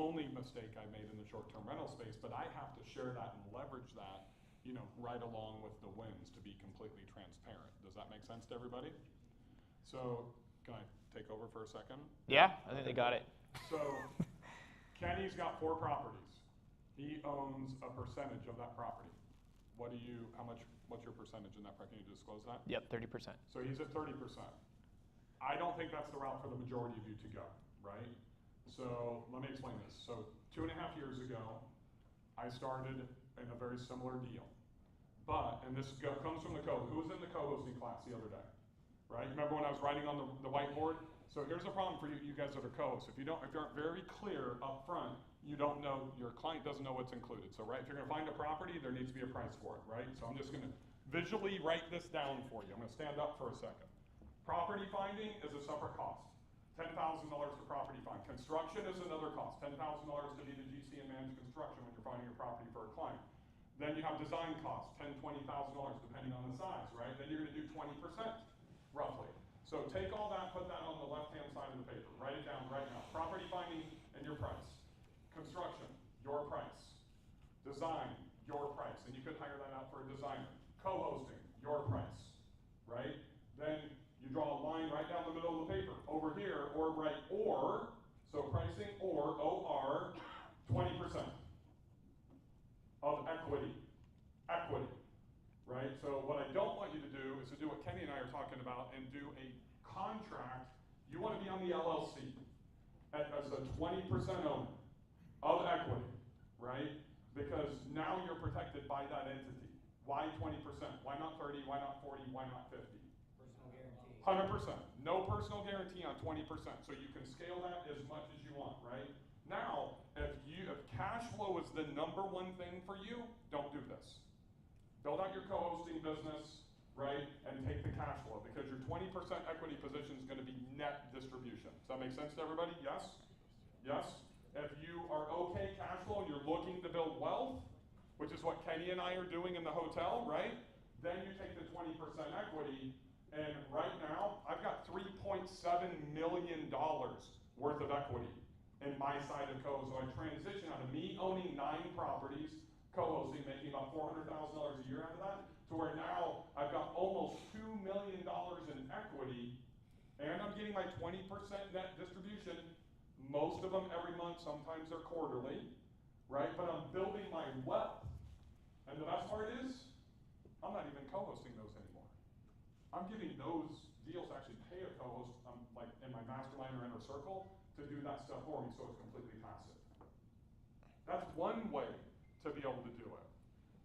only mistake I made in the short-term rental space, but I have to share that and leverage that, right along with the wins to be completely transparent. Does that make sense to everybody? So, can I take over for a second? Yeah, I think they got it. So, Kenny's got 4 properties. He owns a percentage of that property. What's your percentage in that property? Can you disclose that? Yep, 30%. So he's at 30%. I don't think that's the route for the majority of you to go, right? So let me explain this. So 2.5 years ago, I started in a very similar deal. But, and this comes from the who was in the co-hosting class the other day, right? Remember when I was writing on the whiteboard? So here's the problem for you guys that are co-hosts. If you aren't very clear up front, you don't know, your client doesn't know what's included. So, right, if you're gonna find a property, there needs to be a price for it, right? So I'm just gonna visually write this down for you. I'm gonna stand up for a second. Property finding is a separate cost. $10,000 for property find. Construction is another cost. $10,000 to be the GC and manage construction when you're finding a property for a client. Then you have design costs, $10,000, $20,000 depending on the size, right? Then you're gonna do 20%, roughly. So take all that, put that on the left-hand side of the paper. Write it down right now. Property finding and your price. Construction, your price. Design, your price. And you could hire that out for a designer. Co-hosting, your price, right? Then you draw a line right down the middle of the paper. Over here, or right, or, so pricing, or, OR, 20% of equity. Equity, right? So what I don't want you to do is to do what Kenny and I are talking about and do a contract. You want to be on the LLC as a 20% owner of equity, right? Because now you're protected by that entity. Why 20%? Why not 30? Why not 40? Why not 50? Personal guarantee. 100%. No personal guarantee on 20%. So you can scale that as much as you want, right? Now, if cash flow is the #1 thing for you, don't do this. Build out your co-hosting business, right? And take the cash flow, because your 20% equity position is going to be net distribution. Does that make sense to everybody? Yes? Yes? If you are okay cash flow and you're looking to build wealth, which is what Kenny and I are doing in the hotel, right? Then you take the 20% equity, and right now, I've got $3.7 million worth of equity in my side of co. So I transition out of me owning 9 properties, co-hosting, making about $400,000 a year out of that, to where now I've got almost $2 million in equity, and I'm getting my 20% net distribution. Most of them every month, sometimes they're quarterly, right? But I'm building my wealth. And the best part is, I'm not even co-hosting those anymore. I'm giving those deals to actually pay a co-host, like in my mastermind or inner circle, to do that stuff for me, so it's completely passive. That's one way to be able to do it.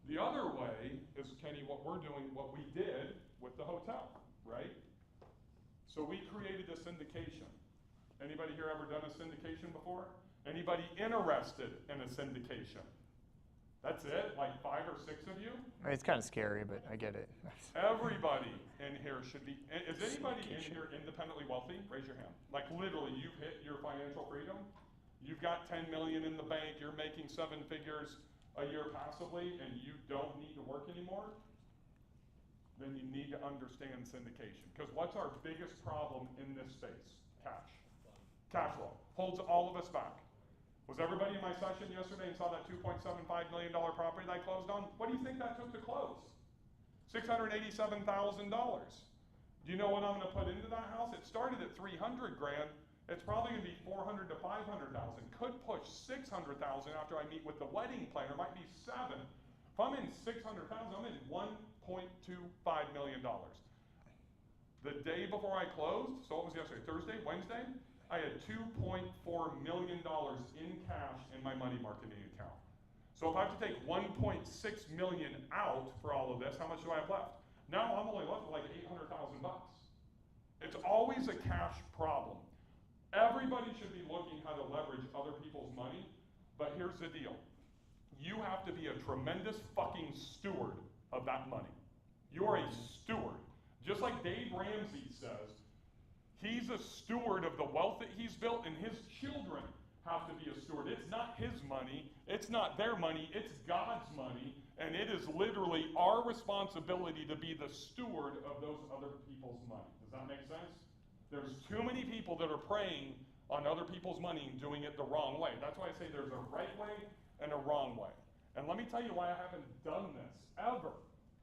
The other way is, Kenny, what we're doing, what we did with the hotel, right? So we created a syndication. Anybody here ever done a syndication before? Anybody interested in a syndication? That's it? Like 5 or 6 of you? It's kind of scary, but I get it. Everybody in here should be, is anybody in here independently wealthy? Raise your hand. Like literally, you've hit your financial freedom. You've got 10 million in the bank, you're making 7 figures a year passively, and you don't need to work anymore? Then you need to understand syndication. Because what's our biggest problem in this space? Cash. Cash flow. Holds all of us back. Was everybody in my session yesterday and saw that $2.75 million property that I closed on? What do you think that took to close? $687,000. Do you know what I'm going to put into that house? It started at $300 grand. It's probably going to be $400,000 to $500,000. Could push $600,000 after I meet with the wedding planner. Might be $7. If I'm in $600,000, I'm in $1.25 million. The day before I closed, so what was yesterday? Thursday, Wednesday? I had $2.4 million in cash in my money marketing account. So if I have to take $1.6 million out for all of this, how much do I have left? Now I'm only left with like $800,000. It's always a cash problem. Everybody should be looking how to leverage other people's money, but here's the deal. You have to be a tremendous fucking steward of that money. You are a steward. Just like Dave Ramsey says, he's a steward of the wealth that he's built, and his children have to be a steward. It's not his money, it's not their money, it's God's money, and it is literally our responsibility to be the steward of those other people's money. Does that make sense? There's too many people that are preying on other people's money and doing it the wrong way. That's why I say there's a right way and a wrong way. And let me tell you why I haven't done this ever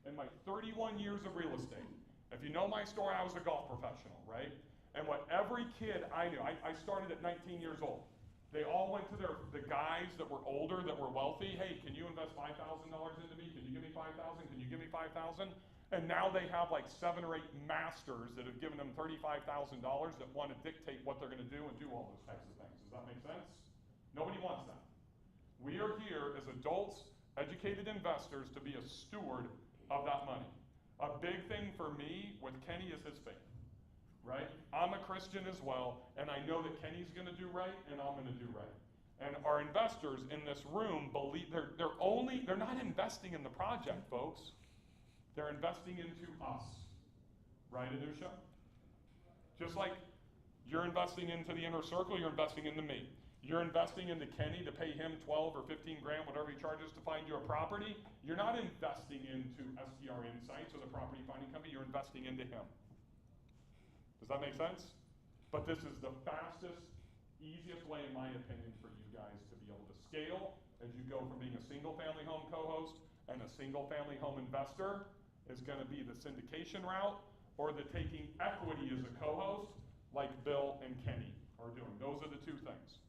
in my 31 years of real estate. If you know my story, I was a golf professional, right? And what every kid I knew, I started at 19 years old. They all went to the guys that were older, that were wealthy. Hey, can you invest $5,000 into me? Can you give me 5,000? Can you give me 5,000? And now they have like 7 or 8 masters that have given them $35,000 that want to dictate what they're going to do and do all those types of things. Does that make sense? Nobody wants that. We are here as adults, educated investors, to be a steward of that money. A big thing for me with Kenny is his faith, right? I'm a Christian as well, and I know that Kenny's going to do right, and I'm going to do right. And our investors in this room believe they're not investing in the project, folks. They're investing into us, right, Anusha? Just like you're investing into the inner circle, you're investing into me. You're investing into Kenny to pay him 12 or 15 grand, whatever he charges to find you a property. You're not investing into STR Insights or the property finding company, you're investing into him. Does that make sense? But this is the fastest, easiest way, in my opinion, for you guys to be able to scale as you go from being a single family home co-host and a single family home investor is going to be the syndication route or the taking equity as a co-host like Bill and Kenny are doing. Those are the two things,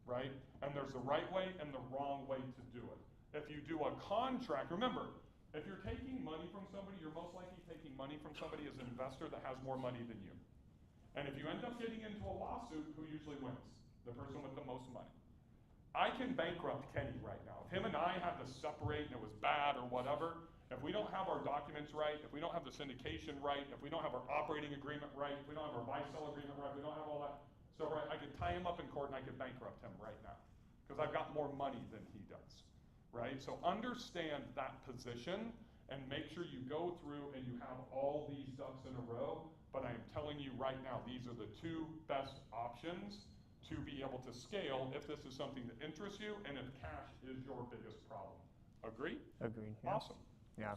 right? And there's the right way and the wrong way to do it. If you do a contract, remember, if you're taking money from somebody, you're most likely taking money from somebody as an investor that has more money than you. And if you end up getting into a lawsuit, who usually wins? The person with the most money. I can bankrupt Kenny right now. If him and I had to separate and it was bad or whatever, if we don't have our documents right, if we don't have the syndication right, if we don't have our operating agreement right, if we don't have our buy-sell agreement right, if we don't have all that stuff right, I could tie him up in court and I could bankrupt him right now because I've got more money than he does, right? So understand that position and make sure you go through and you have all these ducks in a row. But I am telling you right now, these are the 2 best options to be able to scale if this is something that interests you and if cash is your biggest problem. Agree? Agreed. Yeah. Awesome. Yeah.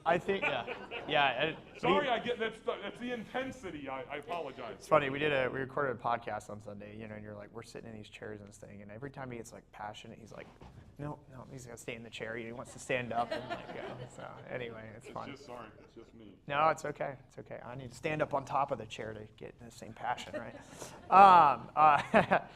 I think, yeah. Sorry, I get that's the intensity. I apologize. It's funny. We recorded a podcast on Sunday, and you're like, we're sitting in these chairs and this thing, and every time he gets like passionate, he's like, no, he's gonna stay in the chair. He wants to stand up and like go. So anyway, it's fun. It's just me. No, it's okay. It's okay. I need to stand up on top of the chair to get the same passion, right?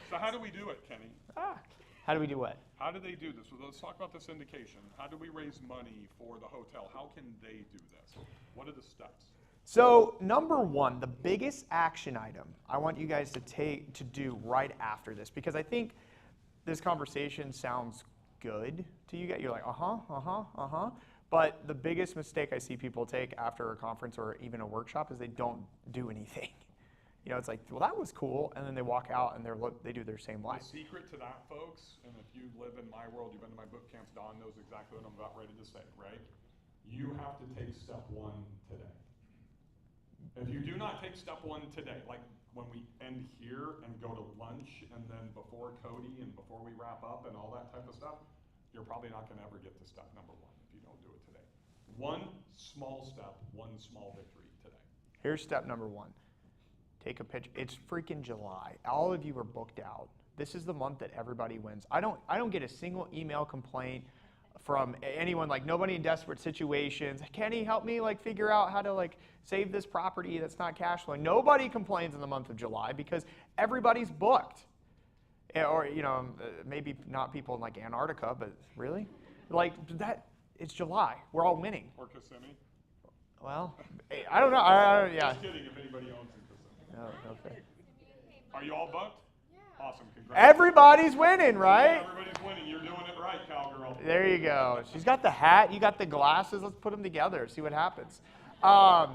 So how do we do it, Kenny? How do we do what? How do they do this? Well, let's talk about the syndication. How do we raise money for the hotel? How can they do this? What are the steps? So number 1, the biggest action item I want you guys to do right after this, because I think this conversation sounds good to you guys. You're like, but the biggest mistake I see people take after a conference or even a workshop is they don't do anything. It's like, well, that was cool, and then they walk out and they do their same life. The secret to that, folks, and if you live in my world, you've been to my boot camps, Don knows exactly what I'm about ready to say, right? You have to take step 1 today. If you do not take step 1 today, like when we end here and go to lunch, and then before Cody and before we wrap up and all that type of stuff, you're probably not going to ever get to step number 1 if you don't do it today. 1 small step, 1 small victory today. Here's step number 1. Take a picture. It's freaking July. All of you are booked out. This is the month that everybody wins. I don't get a single email complaint from anyone, like nobody in desperate situations. Kenny, help me figure out how to save this property that's not cash flowing. Nobody complains in the month of July because everybody's booked. Or maybe not people in Antarctica, but really, it's July. We're all winning. Or Kissimmee. Well, I don't know. I yeah. Just kidding. If anybody owns in Kissimmee. No fair. Are you all booked? Yeah. Awesome. Congrats. Everybody's winning, right? Yeah, everybody's winning. You're doing it right, cowgirl. There you go. She's got the hat. You got the glasses. Let's put them together. See what happens. But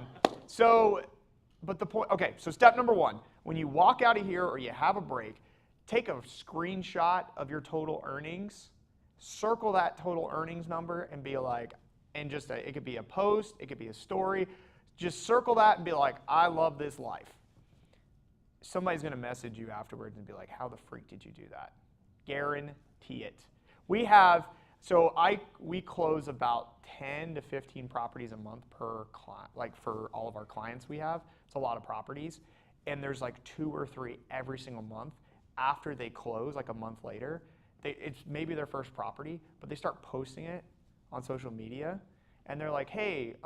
the point. Okay. So step number 1: when you walk out of here or you have a break, take a screenshot of your total earnings, circle that total earnings number, and be like, and just it could be a post, it could be a story. Just circle that and be like, I love this life. Somebody's going to message you afterwards and be like, how the freak did you do that? Guarantee it. We close about 10 to 15 properties a month per client, for all of our clients we have. It's a lot of properties. and there's like 2 or 3 every single month. After they close, like a month later, it's maybe their first property, but they start posting it on social media, and they're like, hey,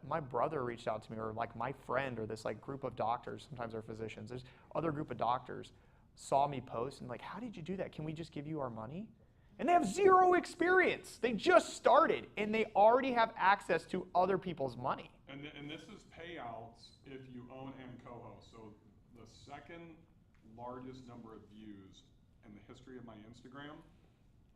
my brother reached out to me, or like my friend, or this like group of doctors, sometimes they're physicians, there's other group of doctors, saw me post, and like, how did you do that? Can we just give you our money? And they have 0 experience. They just started, and they already have access to other people's money. And this is payouts if you own and co-host. So the second largest number of views in the history of my Instagram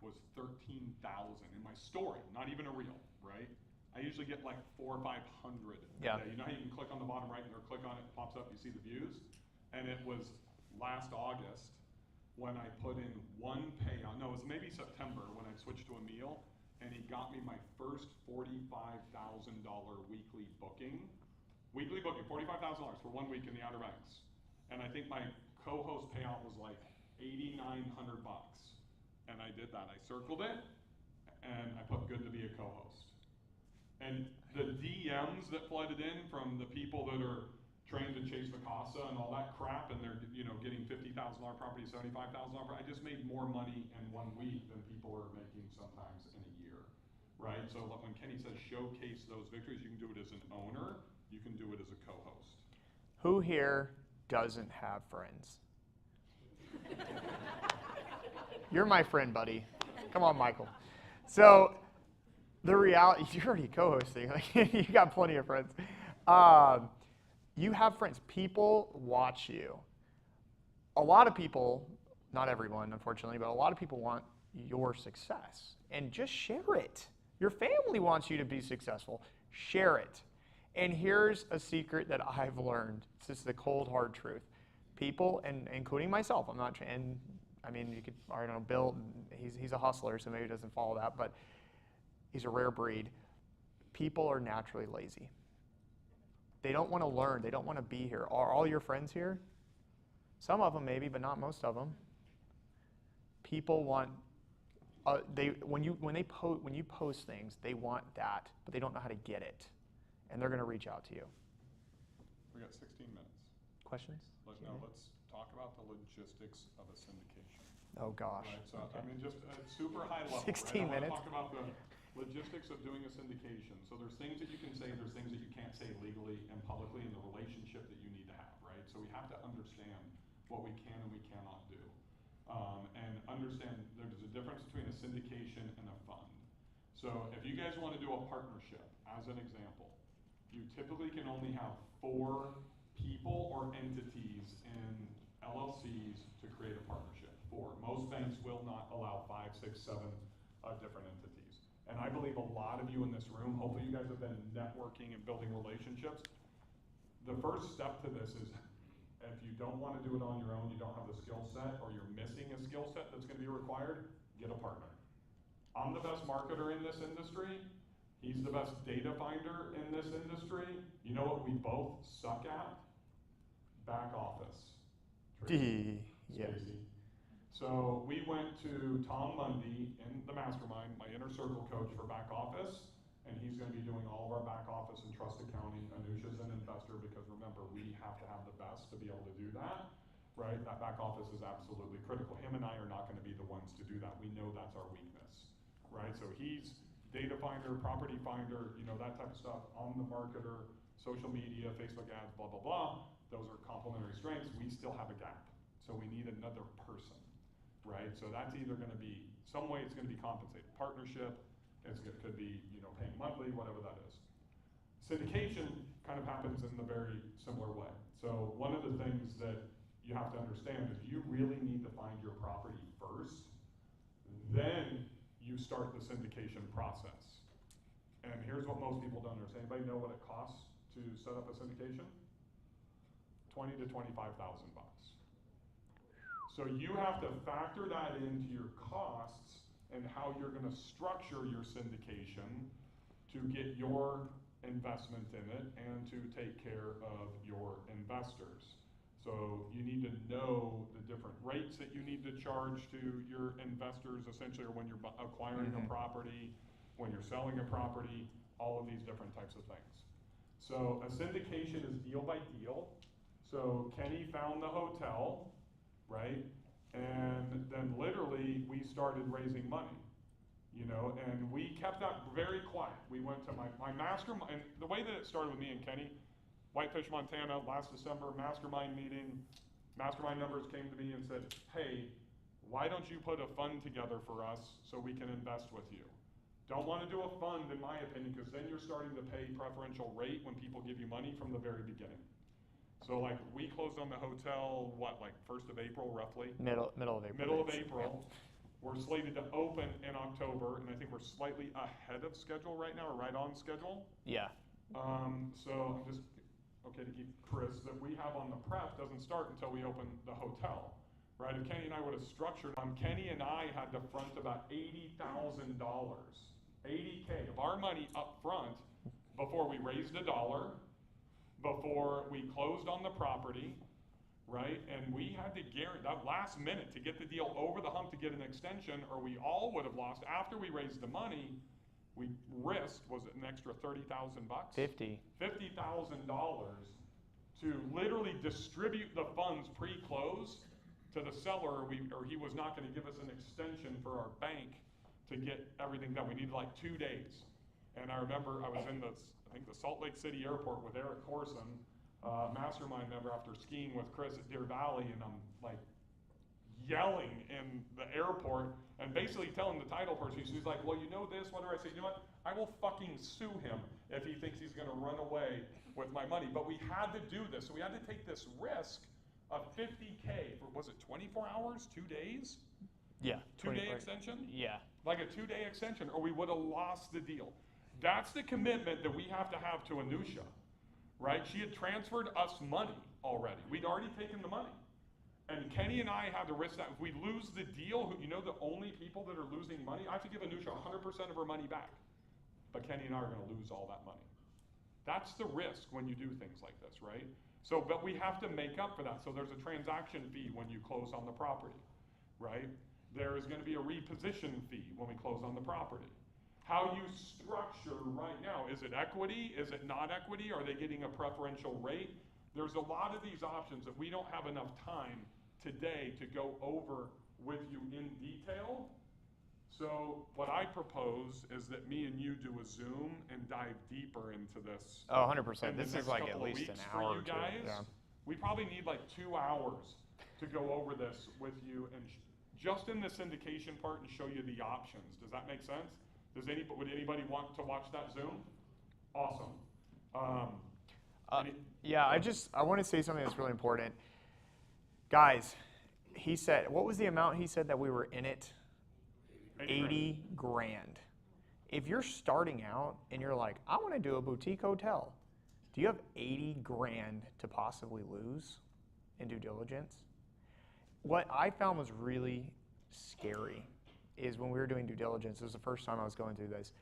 was 13,000 in my story, not even a reel, right? I usually get like 400 or 500 a Yeah. day. You know how you can click on the bottom right or click on it, it pops up, you see the views? And it was last August when I put in one payout, no, it was maybe September when I switched to a meal, and he got me my first $45,000 weekly booking. Weekly booking, $45,000 for 1 week in the Outer Banks. And I think my co-host payout was like $8,900. And I did that. I circled it, and I put good to be a co-host. And the DMs that flooded in from the people that are trained to chase the casa and all that crap, and they're getting $50,000 property, $75,000 property. I just made more money in 1 week than people are making sometimes in a year, right? So when Kenny says showcase those victories, you can do it as an owner, you can do it as a co-host. Who here doesn't have friends? You're my friend, buddy. Come on, Michael. So the reality, you're already co-hosting. You got plenty of friends. You have friends. People watch you. A lot of people, not everyone, unfortunately, but a lot of people want your success. And just share it. Your family wants you to be successful. Share it. And here's a secret that I've learned. It's just the cold, hard truth. People, and including myself, I'm not, and I mean, you could, I don't know, Bill, he's a hustler, so maybe he doesn't follow that, but he's a rare breed. People are naturally lazy. They don't want to learn. They don't want to be here. Are all your friends here? Some of them maybe, but not most of them. People want, when you post things, they want that, but they don't know how to get it, and they're going to reach out to you. We got 16 minutes. Questions? Let's talk about the logistics of a syndication. Oh gosh. Right, so Okay. I mean, just super high level. 16 right? minutes. I want to talk about the logistics of doing a syndication. So there's things that you can say, there's things that you can't say legally and publicly, in the relationship that you need to have, right? So we have to understand what we can and we cannot do, and understand there's a difference between a syndication and a fund. So if you guys want to do a partnership, as an example, you typically can only have 4 people or entities in LLCs to create a partnership. 4. Most banks will not allow 5, 6, 7 different entities. And I believe a lot of you in this room, hopefully you guys have been networking and building relationships. The first step to this is, if you don't want to do it on your own, you don't have the skill set, or you're missing a skill set that's going to be required, get a partner. I'm the best marketer in this industry. He's the best data finder in this industry. You know what we both suck at? Back office. Tracy, Yeah. Stacy. So we went to Tom Mundy in the mastermind, my inner circle coach for back office, and he's going to be doing all of our back office and trust accounting. Anusha's an investor, because remember, we have to have the best to be able to do that, right? That back office is absolutely critical. Him and I are not going to be the ones to do that. We know that's our weakness, right? So he's data finder, property finder, that type of stuff. I'm the marketer, social media, Facebook ads, blah, blah, blah. Those are complementary strengths. We still have a gap. So we need another person, right? So that's either going to be, some way it's going to be compensated. Partnership, it could be, paying monthly, whatever that is. Syndication kind of happens in the very similar way. So one of the things that you have to understand is you really need to find your property first, then you start the syndication process. And here's what most people don't understand. Anybody know what it costs to set up a syndication? $20,000 to $25,000. So you have to factor that into your costs and how you're going to structure your syndication to get your investment in it and to take care of your investors. So you need to know the different rates that you need to charge to your investors, essentially, or when you're acquiring a property, when you're selling a property, all of these different types of things. So a syndication is deal by deal. So Kenny found the hotel, right? And then literally we started raising money, you know, and we kept that very quiet. We went to my mastermind, and the way that it started with me and Kenny, Whitefish, Montana, last December, mastermind meeting. Mastermind members came to me and said, hey, why don't you put a fund together for us so we can invest with you? Don't want to do a fund, in my opinion, because then you're starting to pay preferential rate when people give you money from the very beginning. So like we closed on the hotel, what, like 1st of April roughly? Middle of April. Middle of April. We're slated to open in October, and I think we're slightly ahead of schedule right now, or right on schedule. Yeah. So I'm just, okay, to keep Chris, that we have on the prep doesn't start until we open the hotel, right? If Kenny and I would have structured, Kenny and I had to front about $80,000, $80K of our money up front before we raised a dollar, before we closed on the property, right? And we had to guarantee that last minute to get the deal over the hump to get an extension, or we all would have lost. After we raised the money, we risked, was it an extra 30,000 bucks? 50. $50,000 to literally distribute the funds pre-close to the seller, or he was not going to give us an extension for our bank to get everything done. We needed like 2 days. And I remember I was in the Salt Lake City airport with Eric Corson, mastermind member, after skiing with Chris at Deer Valley, and I'm like yelling in the airport and basically telling the title person, she's like, well, you know this, what do I say? You know what? I will fucking sue him if he thinks he's gonna run away with my money. But we had to do this. So we had to take this risk of $50K for, was it 24 hours, 2 days? Yeah. 2-day extension? Yeah. Like a 2-day extension, or we would have lost the deal. That's the commitment that we have to have to Anusha, right? She had transferred us money already. We'd already taken the money. And Kenny and I had to risk that. If we lose the deal, you know, the only people that are losing money, I have to give Anusha 100% of her money back. But Kenny and I are gonna lose all that money. That's the risk when you do things like this, right? So, but we have to make up for that. So there's a transaction fee when you close on the property, right? There is gonna be a reposition fee when we close on the property. How you structure right now, is it equity? Is it not equity? Are they getting a preferential rate? There's a lot of these options that we don't have enough time today to go over with you in detail. So what I propose is that me and you do a Zoom and dive deeper into this. Oh, 100%. in the This is next like couple at of least an weeks hour for or you two. guys. Yeah. We probably need like 2 hours to go over this with you and just in the syndication part and show you the options. Does that make sense? Would anybody want to watch that Zoom? Awesome. Yeah, I want to say something that's really important. Guys, he said, what was the amount he said that we were in it? 80 grand. If you're starting out and you're like, I want to do a boutique hotel, do you have 80 grand to possibly lose in due diligence? What I found was really scary is when we were doing due diligence, it was the first time I was going through this,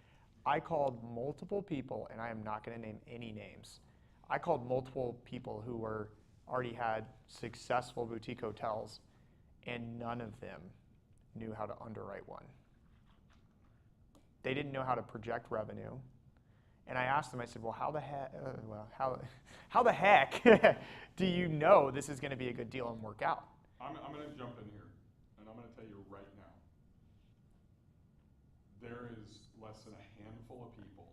I called multiple people, and I am not going to name any names. I called multiple people who already had successful boutique hotels, and none of them knew how to underwrite one. They didn't know how to project revenue. And I asked them, I said, well, how the heck do you know this is going to be a good deal and work out? I'm going to jump in here, and I'm going to tell you right now, there is less than a handful of people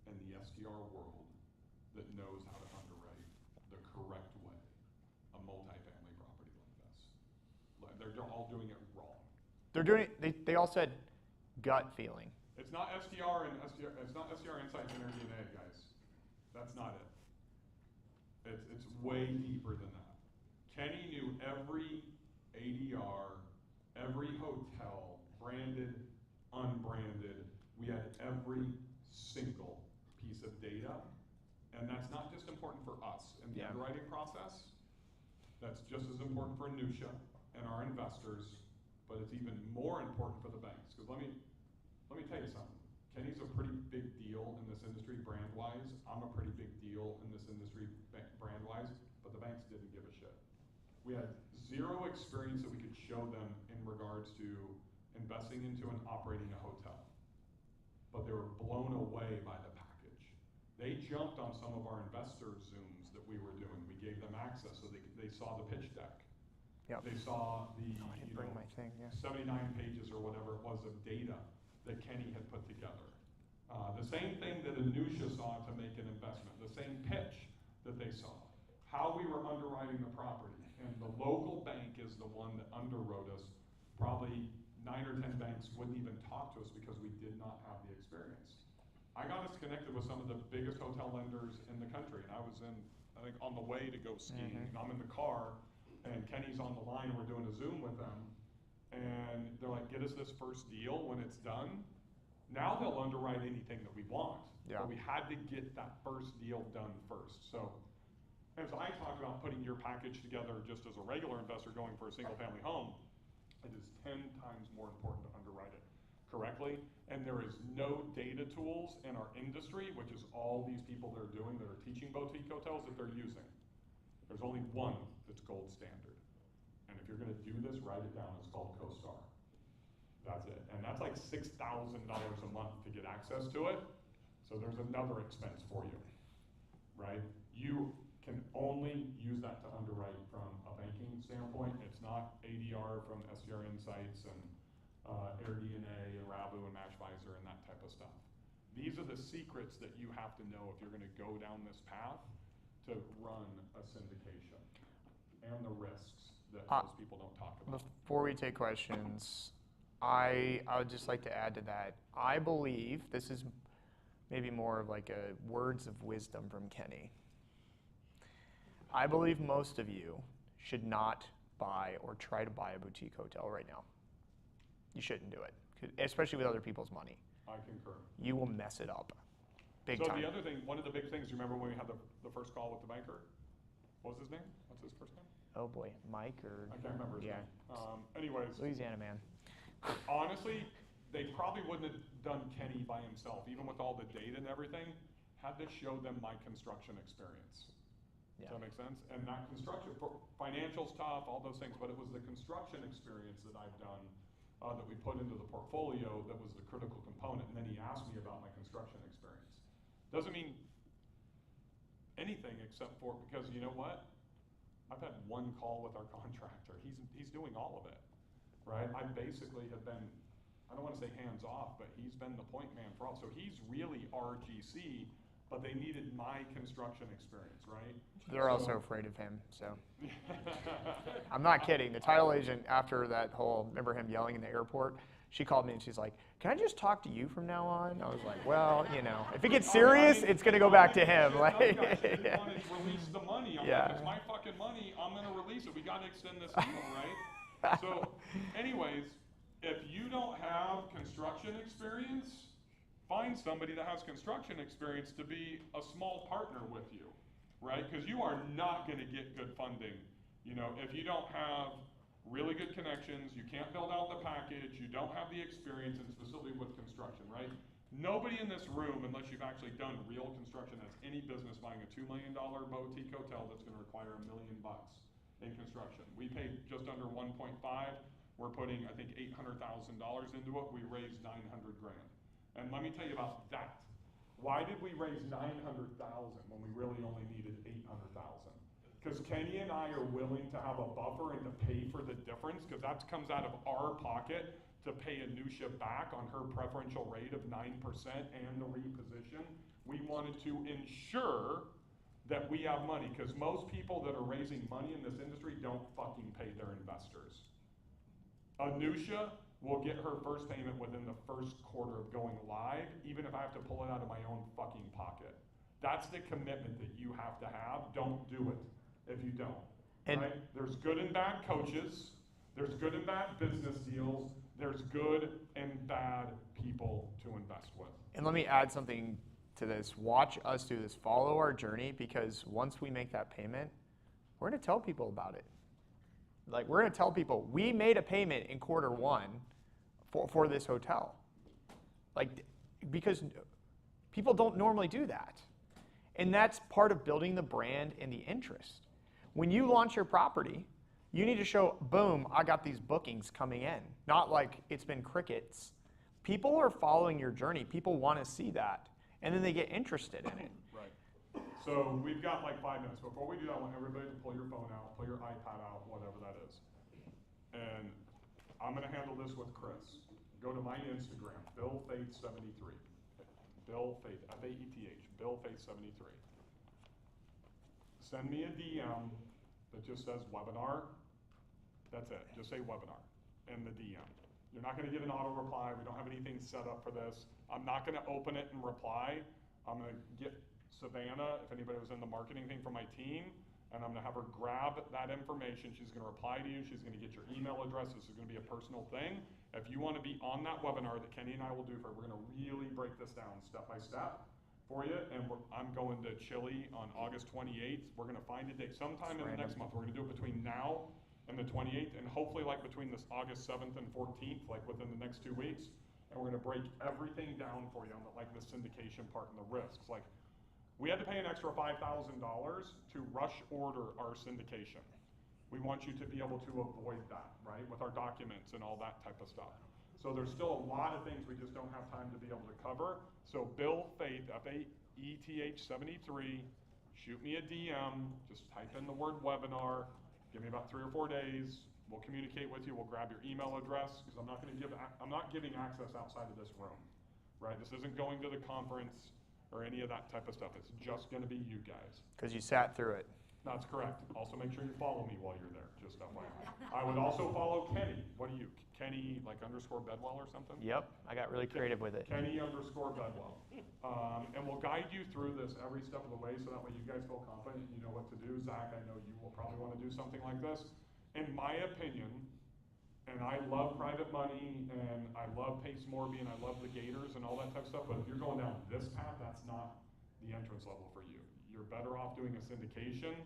in the STR world that knows how to underwrite the correct way a multifamily property like this. They're all doing it wrong. They're doing it, they all said gut feeling. It's not STR and STR, it's not STR Insights in their DNA, guys. That's not it. It's way deeper than that. Kenny knew every ADR, every hotel, branded, unbranded. We had every single piece of data. And that's not just important for us in the underwriting process. That's just as important for Anusha and our investors, but it's even more important for the banks. Because let me tell you something. Kenny's a pretty big deal in this industry brand-wise. I'm a pretty big deal in this industry brand-wise, but the banks didn't give a shit. We had zero experience that we could show them in regards to investing into and operating a hotel. But they were blown away by the package. They jumped on some of our investor Zooms that that we were doing. We gave them access so they saw the pitch deck. Yep. They saw the Oh, I didn't bring my thing, yeah. 79 pages or whatever it was of data that Kenny had put together. The same thing that Anusha saw to make an investment, the same pitch that they saw. How we were underwriting the property. And the local bank is the one that underwrote us. Probably 9 or 10 banks wouldn't even talk to us because we did not have the experience. I got us connected with some of the biggest hotel lenders in the country, and I was I think on the way to go skiing, and I'm in the car, and Kenny's on the line, and we're doing a Zoom with them, and they're like, get us this first deal when it's done. Now they'll underwrite anything that we want, Yeah. but we had to get that first deal done first. So as I talk about putting your package together just as a regular investor going for a single family home, it is 10 times more important to underwrite it correctly. And there is no data tools in our industry, which is all these people that are doing, that are teaching boutique hotels, that they're using. There's only one that's gold standard. And if you're gonna do this, write it down, it's called CoStar. That's it, and that's like $6,000 a month to get access to it. So there's another expense for you, right? You can only use that to underwrite from a banking standpoint. It's not ADR from STR Insights and AirDNA and Rabu and Matchvisor and that type of stuff. These are the secrets that you have to know if you're gonna go down this path to run a syndication, and the risks that most people don't talk about. Before we take questions, I would just like to add to that. I believe this is maybe more of like a words of wisdom from Kenny. I believe most of you should not buy or try to buy a boutique hotel right now. You shouldn't do it, especially with other people's money. I concur. You will mess it up, big so time. The other thing, one of the big things, you remember when we had the first call with the banker? What was his name? What's his first name? Oh boy, Mike or? I can't remember his yeah. name. Anyways. Louisiana man. Honestly, they probably wouldn't have done Kenny by himself, even with all the data and everything, had to show them my construction experience. Yeah. Does that make sense? And that construction, financial stuff, all those things, but it was the construction experience that I've done that we put into the portfolio that was the critical component. And then he asked me about my construction experience. Doesn't mean anything except for, because you know what? I've had one call with our contractor. He's doing all of it. Right? I basically have been, I don't want to say hands off, but he's been the point man for all. So he's really RGC, but they needed my construction experience, right? They're also afraid of him, so. I'm not kidding. The title agent, after that whole, remember him yelling in the airport? She called me and she's like, can I just talk to you from now on? I was like, well, you know, if it gets serious, it's going to go back to him. Like, you want to release the money. I'm yeah. like, it's my fucking money. I'm going to release it. We got to extend this deal, right? So, anyways, if you don't have construction experience, find somebody that has construction experience to be a small partner with you, right? Because you are not going to get good funding, you know, if you don't have really good connections, you can't build out the package, you don't have the experience, and specifically with construction, right? Nobody in this room, unless you've actually done real construction, has any business buying a $2 million boutique hotel that's going to require $1 million in construction. We paid just under 1.5. We're putting, I think, $800,000 into it. We raised 900 grand. And let me tell you about that. Why did we raise 900,000 when we really only needed 800,000? Because Kenny and I are willing to have a buffer and to pay for the difference, because that comes out of our pocket to pay Anusha back on her preferential rate of 9% and the reposition. We wanted to ensure that we have money, because most people that are raising money in this industry don't fucking pay their investors. Anusha will get her first payment within the first quarter of going live, even if I have to pull it out of my own fucking pocket. That's the commitment that you have to have. Don't do it if you don't. Right? There's good and bad coaches. There's good and bad business deals. There's good and bad people to invest with. And let me add something to this. Watch us do this. Follow our journey, because once we make that payment, we're going to tell people about it. Like, we're going to tell people, we made a payment in Q1 for this hotel. Like, because people don't normally do that. And that's part of building the brand and the interest. When you launch your property, you need to show, boom, I got these bookings coming in. Not like it's been crickets. People are following your journey. People want to see that. And then they get interested in it. Right. So we've got like 5 minutes. Before we do that, I want everybody to pull your phone out, pull your iPad out, whatever that is. And I'm gonna handle this with Chris. Go to my Instagram, Bill Faeth 73. Bill Faeth, F-A-E-T-H, Bill Faeth 73. Send me a DM that just says webinar. That's it, just say webinar in the DM. You're not gonna get an auto reply. We don't have anything set up for this. I'm not gonna open it and reply. I'm gonna get Savannah, if anybody was in the marketing thing for my team, and I'm gonna have her grab that information. She's gonna reply to you. She's gonna get your email address. This is gonna be a personal thing. If you wanna be on that webinar that Kenny and I will do for, we're gonna really break this down step by step for you. And I'm going to Chile on August 28th. We're gonna find a date sometime in the next month. We're gonna do it between now and the 28th, and hopefully like between this August 7th and 14th, like within the next 2 weeks. And we're gonna break everything down for you on the, like the syndication part and the risks. Like, we had to pay an extra $5,000 to rush order our syndication. We want you to be able to avoid that, right? With our documents and all that type of stuff. So there's still a lot of things we just don't have time to be able to cover. So Bill Faeth, F-A-E-T-H 73, shoot me a DM, just type in the word webinar, give me about 3 or 4 days, we'll communicate with you, we'll grab your email address, because I'm not giving access outside of this room, right? This isn't going to the conference or any of that type of stuff. It's just gonna be you guys. Because you sat through it. That's correct. Also make sure you follow me while you're there, just FYI. I would also follow Kenny. What are you, Kenny like underscore Bedwell or something? Yep, I got really creative with it. Kenny underscore Bedwell. And we'll guide you through this every step of the way so that way you guys feel confident, you know what to do. Zach, I know you will probably wanna do something like this. In my opinion, and I love private money, and I love Pace Morby, and I love the Gators and all that type of stuff, but if you're going down this path, that's not the entrance level for you. You're better off doing a syndication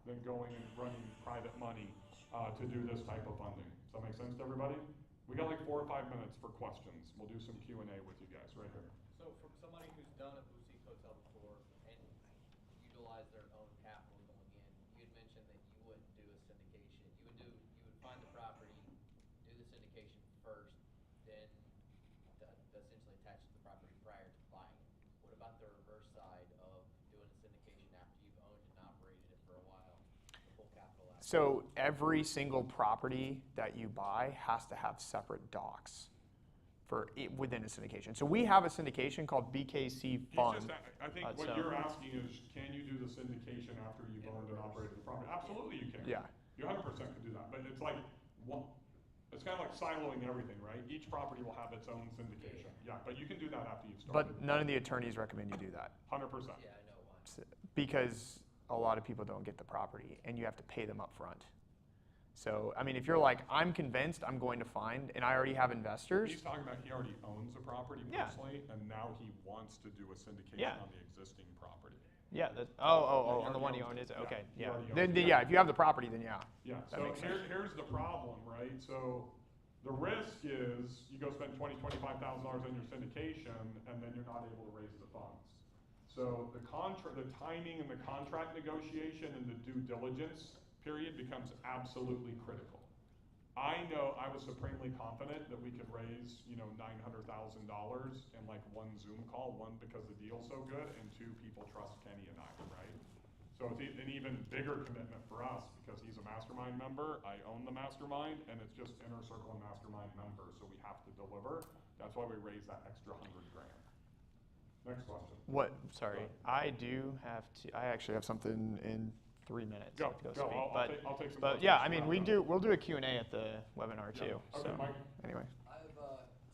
than going and running private money to do this type of funding. Does that make sense to everybody? We got like 4 or 5 minutes for questions. We'll do some Q&A with you guys right here. So from somebody who's done a boutique hotel before and utilized their own capital going in, you had mentioned that you wouldn't do a syndication. You would find the property, do the syndication first, then essentially attach to the property prior to buying it. What about the reverse side of doing a syndication after you've owned and operated it for a while, the full capital out? So every single property that you buy has to have separate docs within a syndication. So we have a syndication called BKC Fund. I think what you're asking is, can you do the syndication after you've owned and operated the property? Absolutely you can. Yeah. You 100% can do that, but it's like, it's kind of like siloing everything, right? Each property will have its own syndication. Yeah, but you can do that after you've started. But none of the attorneys recommend you do that. 100%. Yeah, I know why. Because a lot of people don't get the property and you have to pay them up front. So, I mean, if you're like, I'm convinced I'm going to find, and I already have investors. He's talking about he already owns a property Yeah. personally, and now he wants to do a syndication Yeah. on the existing property. Yeah, on the one you own, is it? Yeah, Okay, he yeah. already Then, owns it. yeah, if you have the property, then yeah. Yeah, That so makes sense. here's the problem, right? So the risk is you go spend $20,000, $25,000 on your syndication, and then you're not able to raise the funds. So the timing and the contract negotiation and the due diligence period becomes absolutely critical. I know I was supremely confident that we could raise, $900,000 in like one Zoom call, one, because the deal's so good, and 2, people trust Kenny and I, right? So it's an even bigger commitment for us because he's a mastermind member, I own the mastermind, and it's just inner circle and mastermind members, so we have to deliver. That's why we raised that extra $100,000. Next question. What, sorry, I actually have something in 3 minutes. Go. speak, I'll take some But questions. yeah, I mean, we'll do a Q&A at the webinar Yeah. too. Okay, So, Mike. anyway. I have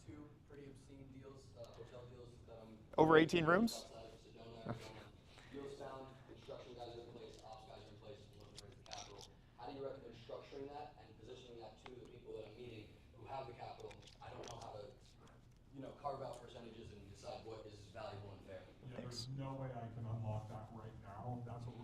2 pretty obscene deals, hotel deals that I'm Over 18 rooms? outside of Sedona, Arizona. Deals found, construction guys are in place, ops guys are in place, and looking to raise the capital. How do you recommend structuring that and positioning that to the people that I'm meeting who have the capital? I don't know how to, carve out percentages and decide what is valuable and fair. Yeah, there's no way I can unlock that right now. That's what